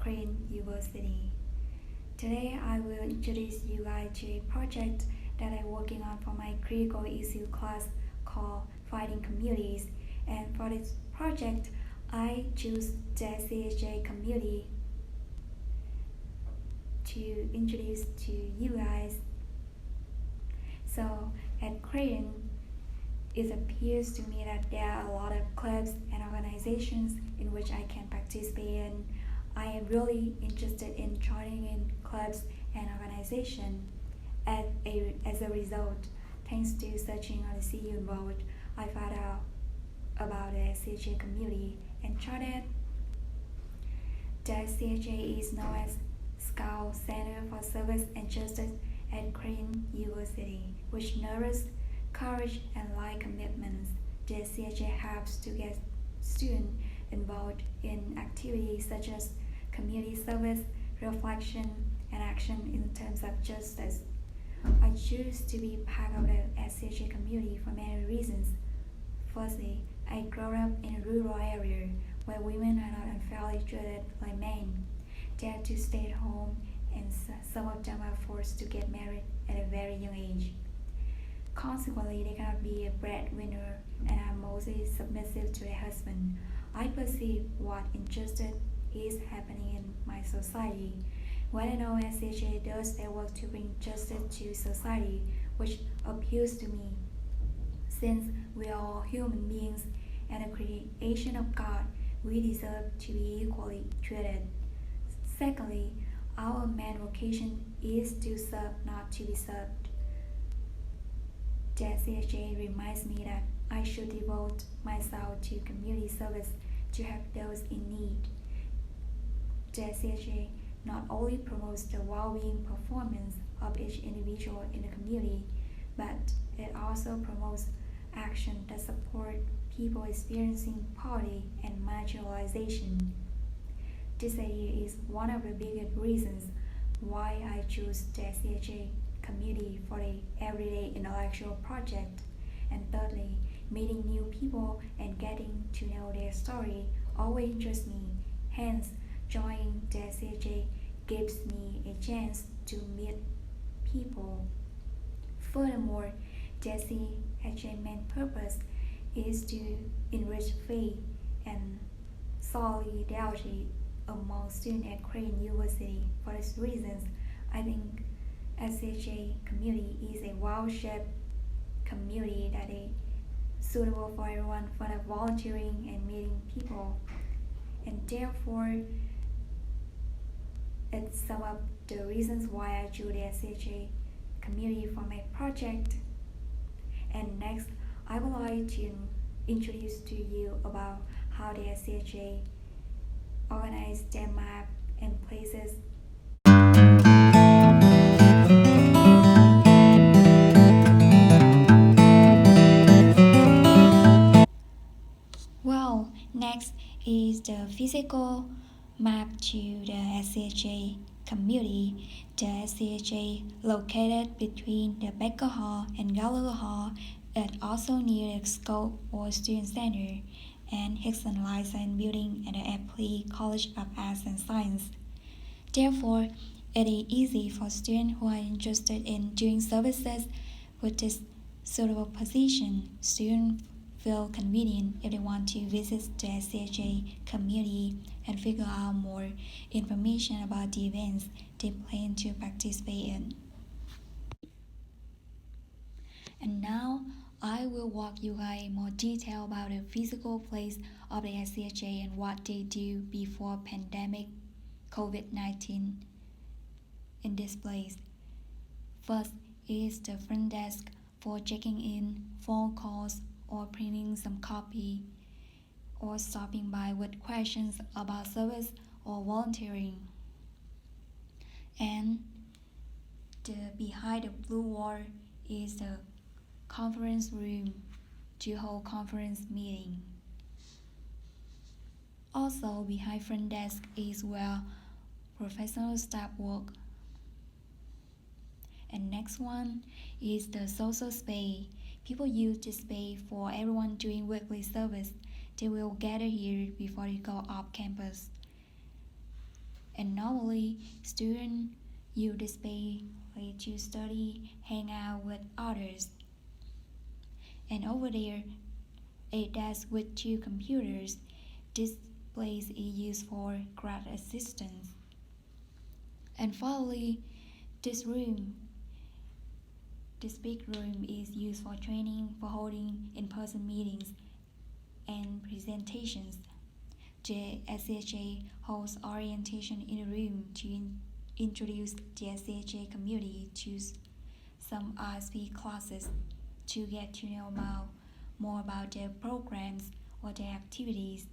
Korean University. Today I will introduce you guys to a project that I'm working on for my critical issue class called Fighting Communities. And for this project, I choose the SCSJ community to introduce to you guys. So at Korean, it appears to me that there are a lot of clubs and organizations in which I can participate in. I am really interested in joining in clubs and organizations. As a result, thanks to searching on the CU involved, I found out about the SCJ community and charted. The SCJ is known as Scout Center for Service and Justice at Korean University, which nurtures courage and life commitments. The SCJ helps to get students involved in activities such as community service, reflection, and action in terms of justice. I choose to be part of the SCJ community for many reasons. Firstly, I grew up in a rural area where women are not unfairly treated like men. They have to stay at home, and some of them are forced to get married at a very young age. Consequently, they cannot be a breadwinner and are mostly submissive to their husband. I perceive what injustice is happening in my society. When I know SCJ does their work to bring justice to society, which appeals to me. Since we are all human beings and a creation of God, we deserve to be equally treated. Secondly, our main vocation is to serve, not to be served. The SCSJ reminds me that I should devote myself to community service to help those in need. The SCSJ not only promotes the well-being performance of each individual in the community, but it also promotes action that support people experiencing poverty and marginalization. This idea is one of the biggest reasons why I choose the SCSJ community for the everyday intellectual project. And thirdly, meeting new people and getting to know their story always interests me. Hence, joining the SCSJ gives me a chance to meet people. Furthermore, the SCSJ main purpose is to enrich faith and solidarity among students at Korean University. For these reasons, I think SCSJ community is a well-shaped community that is suitable for everyone for the volunteering and meeting people. And therefore, it's some of the reasons why I chose the SCSJ community for my project. And next, I would like to introduce to you about how the SCSJ organize their map and places. Well, next is the physical map to the SCSJ community. The SCSJ located between the Becker Hall and Gallagher Hall is also near the Scope or Student Center and Hickson License Building at the Appley College of Arts and Science. Therefore, it is easy for students who are interested in doing services with this suitable position. Students feel convenient if they want to visit the SCSJ community and figure out more information about the events they plan to participate in. And now, I will walk you guys in more detail about the physical place of the SCSJ and what they do before pandemic COVID-19 in this place. First is the front desk for checking in, phone calls, or printing some copy, or stopping by with questions about service or volunteering. And the behind the blue wall is the conference room to hold conference meeting. Also behind front desk is where professional staff work. And next one is the social space. People use this space for everyone doing weekly service. They will gather here before they go off campus. And normally, students use this space to study, hang out with others. And over there, a desk with two computers. This place is used for grad assistance. And finally, this room, this big room is used for training, for holding in-person meetings and presentations. The SCSJ holds orientation in a room to introduce the SCSJ community to some RSP classes to get to know more about their programs or their activities.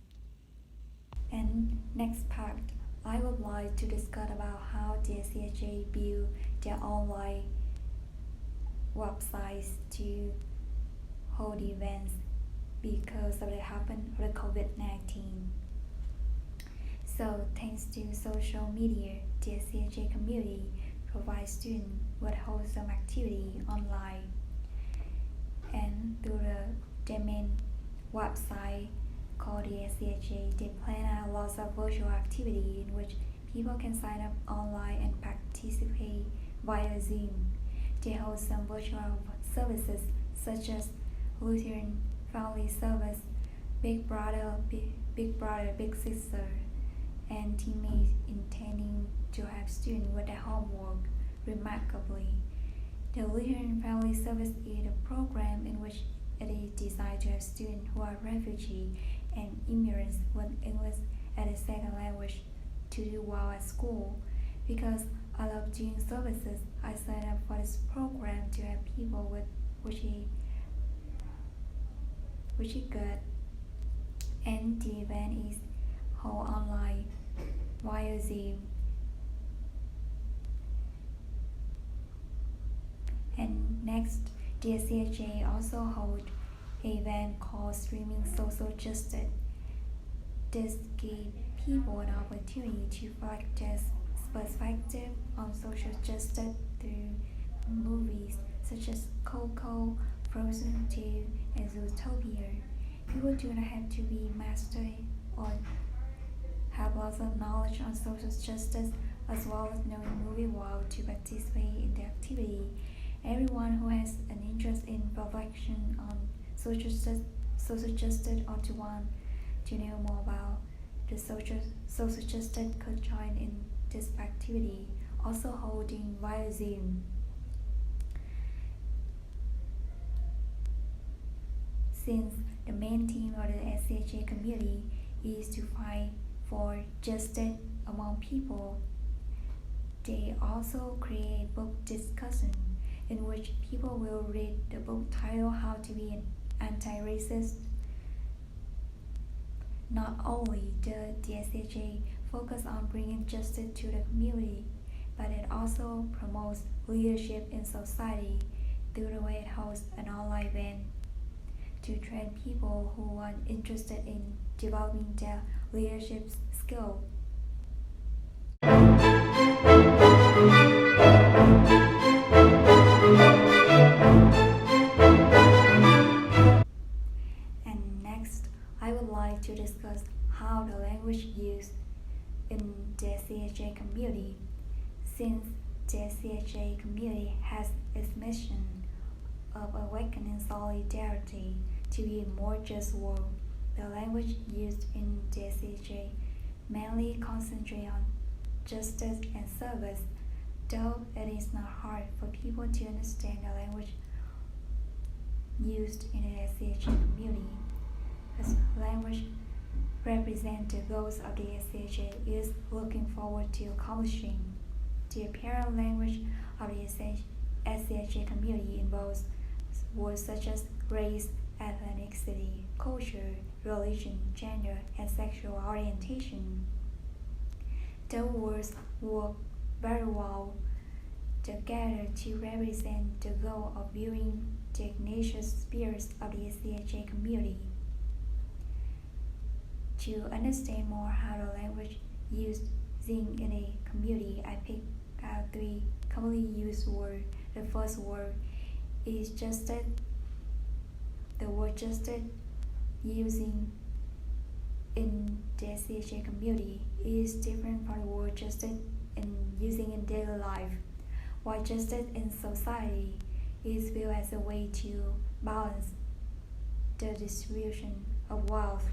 And next part, I would like to discuss about how the SCSJ build their online websites to hold events because of the happen of the COVID-19. So thanks to social media, the SCSJ community provides students with wholesome activity online. And through their main website called the SCSJ, they plan out lots of virtual activity in which people can sign up online and participate via Zoom. They host some virtual services such as Lutheran Family Service, Big Brother, Big Sister, and teammates intending to have students with their homework. Remarkably, the Lutheran Family Service is a program in which it is designed to have students who are refugees and immigrants with English as a second language to do well at school. Because I love doing services, I signed up for this program to have people with which is good. And the event is held online via Zoom. And next, the SCSJ also holds an event called Streaming Social Justice. This gives people an opportunity to practice perspective on social justice through movies such as Coco, Frozen 2, and Zootopia. People do not have to be master or have lots of knowledge on social justice as well as knowing movie well to participate in the activity. Everyone who has an interest in reflection on social justice or to want to know more about the social justice could join in this activity, also holding via Zoom. Since the main theme of the SCSJ community is to fight for justice among people, they also create book discussion in which people will read the book titled How to Be an Anti-Racist. Not only does the SCSJ focus on bringing justice to the community, but it also promotes leadership in society through the way it hosts an online event to train people who are interested in developing their leadership skill. And next, I would like to discuss how the language used in the SCSJ community. Since the SCSJ community has its mission of awakening solidarity to be a more just world, the language used in the SCSJ mainly concentrates on justice and service, though it is not hard for people to understand the language used in the SCSJ community. As language represents the goals of the SCSJ is looking forward to accomplishing. The apparent language of the SCSJ community involves words such as race, ethnicity, culture, religion, gender, and sexual orientation. The words work very well together to represent the goal of viewing the Ignatius spirits of the SCSJ community. To understand more how the language used in a community, I picked out 3 commonly used words. The first word is justice. The word justice using in the SCSJ community is different from the word justice in using in daily life. While justice in society is viewed as a way to balance the distribution of wealth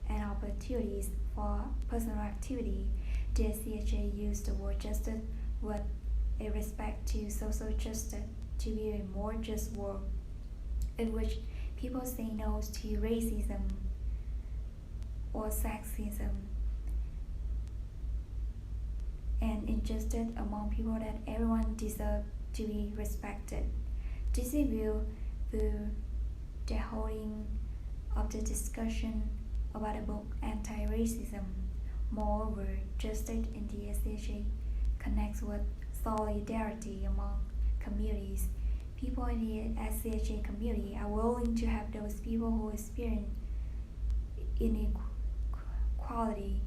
and opportunities for personal activity, the SCSJ used the word justice with a respect to social justice to be a more just world in which people say no to racism or sexism and injustice among people, that everyone deserves to be respected. This is viewed through the holding of the discussion about the book Anti-Racism. Moreover, justice in the SCSJ connects with solidarity among communities. People in the SCSJ community are willing to help those people who experience inequality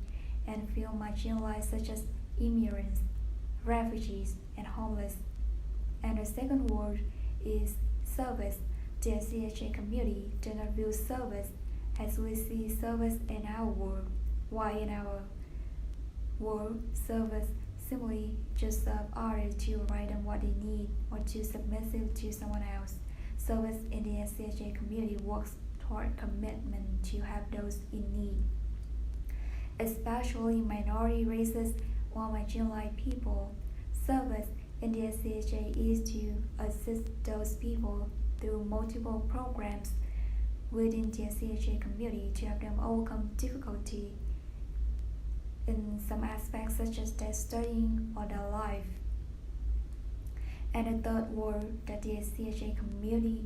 and feel marginalized, such as immigrants, refugees, and homeless. And the second word is service. The SCSJ community does not view service as we see service in our world. Why in our world, service simply just serve others to provide them what they need or to submissive to someone else. Service in the SCSJ community works toward commitment to help those in need, especially minority races or marginalized people. Service in the SCSJ is to assist those people through multiple programs within the SCSJ community to help them overcome difficulty in some aspects, such as their studying or their life. And the third word that the SCSJ community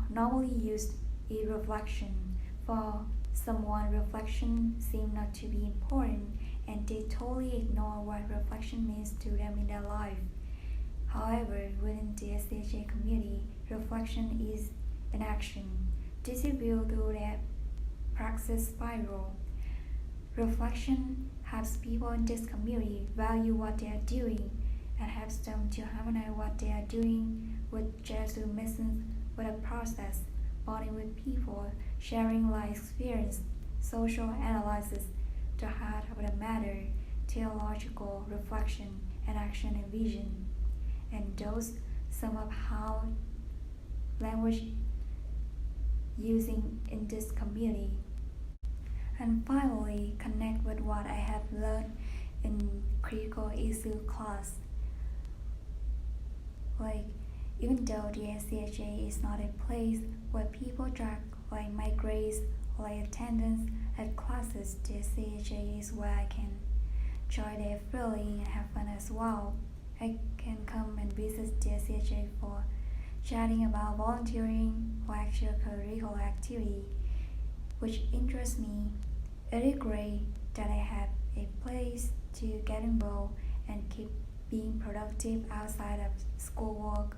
normally used is reflection. For someone, reflection seems not to be important, and they totally ignore what reflection means to them in their life. However, within the SCSJ community, reflection is an action. This is viewed through that praxis spiral. Reflection helps people in this community value what they are doing and helps them to harmonize what they are doing with just missing with a process, bonding with people, sharing life experience, social analysis, the heart of the matter, theological reflection, and action and vision. And those sum up how language using in this community. And finally, connect with what I have learned in critical issue class. Like, even though the SCSJ is not a place where people drag like my grades or like attendance at classes, the SCSJ is where I can join there freely and have fun as well. I can come and visit the SCSJ for chatting about volunteering or extracurricular activity which interests me. It is great that I have a place to get involved and keep being productive outside of schoolwork.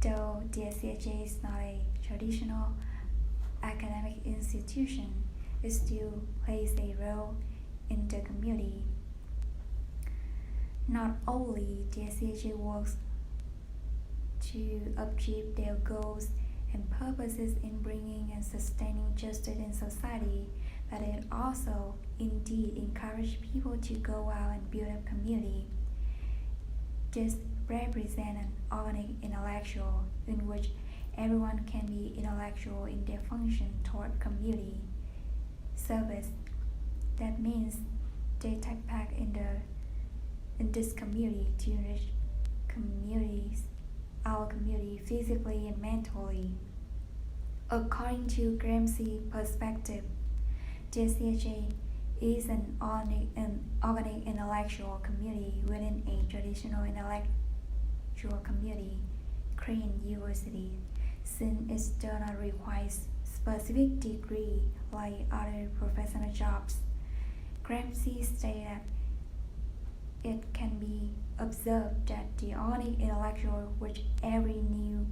Though the SCSJ is not a traditional academic institution, it still plays a role in the community. Not only the SCSJ works to achieve their goals and purposes in bringing and sustaining justice in society, but it also indeed encourages people to go out and build a community. This represents an organic intellectual in which everyone can be intellectual in their function toward community service. That means they take part in this community to enrich our community physically and mentally. According to Gramsci's perspective, the SCSJ is an organic intellectual community within a traditional intellectual community, Korean university, since it does not require specific degree like other professional jobs. Gramsci stated that it can be observed that the organic intellectual which every new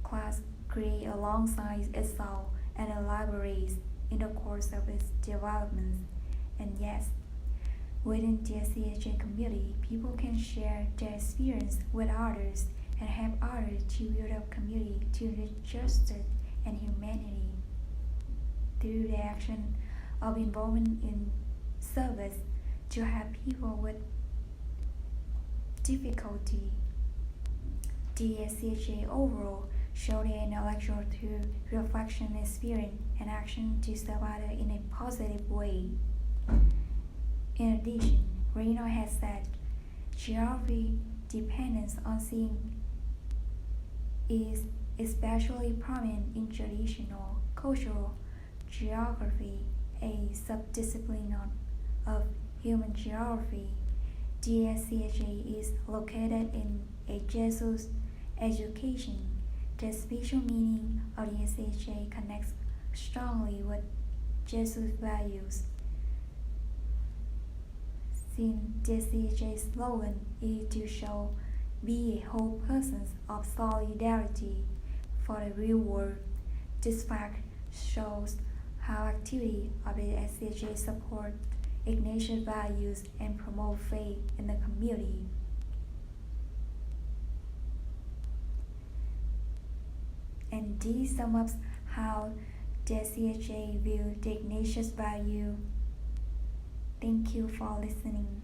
class creates alongside itself and elaborates in the course of its development. And yes, within the SCSJ community, people can share their experience with others and help others to build up community to reach justice and humanity through the action of involvement in service to help people with difficulty. The SCSJ overall showed an intellectual to reflection, experience, and action to serve others in a positive way. In addition, Reno has said geography dependence on seeing is especially prominent in traditional cultural geography, a subdiscipline of human geography. The SCSJ is located in a Jesuit education. The spiritual meaning of the SCSJ connects strongly with Jesuit values. Since the SCSJ slogan is to show be a whole person of solidarity for the real world, this fact shows how activity of the SCSJ support Ignatius values and promote faith in the community. And this sums up how the SCSJ view the Ignatius value. Thank you for listening.